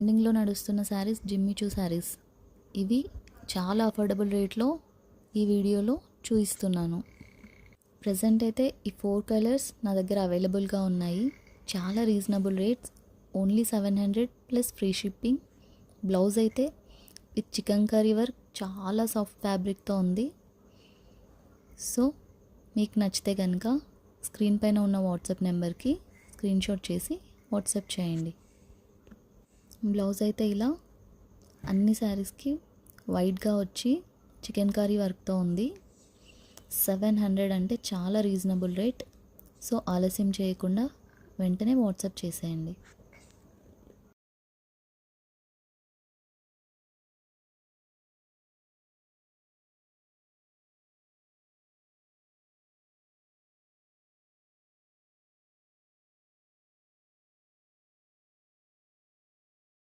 ట్రెండింగ్లో నడుస్తున్న శారీస్ జిమ్మిచూ శారీస్. ఇవి చాలా అఫోర్డబుల్ రేట్లో ఈ వీడియోలో చూపిస్తున్నాను. ప్రజెంట్ అయితే ఈ 4 కలర్స్ నా దగ్గర అవైలబుల్గా ఉన్నాయి. చాలా reasonable rates, only 700 plus free shipping. Blouse అయితే విత్ చికెన్ కర్రీ వర్క్ చాలా సాఫ్ట్ ఫ్యాబ్రిక్తో ఉంది. సో మీకు నచ్చితే కనుక స్క్రీన్ పైన ఉన్న వాట్సాప్ నెంబర్కి స్క్రీన్షాట్ చేసి వాట్సాప్ చేయండి. బ్లౌజ్ అయితే ఇలా అన్ని శారీస్కి వైట్గా వచ్చి చికెన్ కర్రీ వర్క్తో ఉంది. 700 అంటే చాలా రీజనబుల్ రేట్. సో ఆలస్యం చేయకుండా వెంటనే వాట్సాప్ చేసేయండి.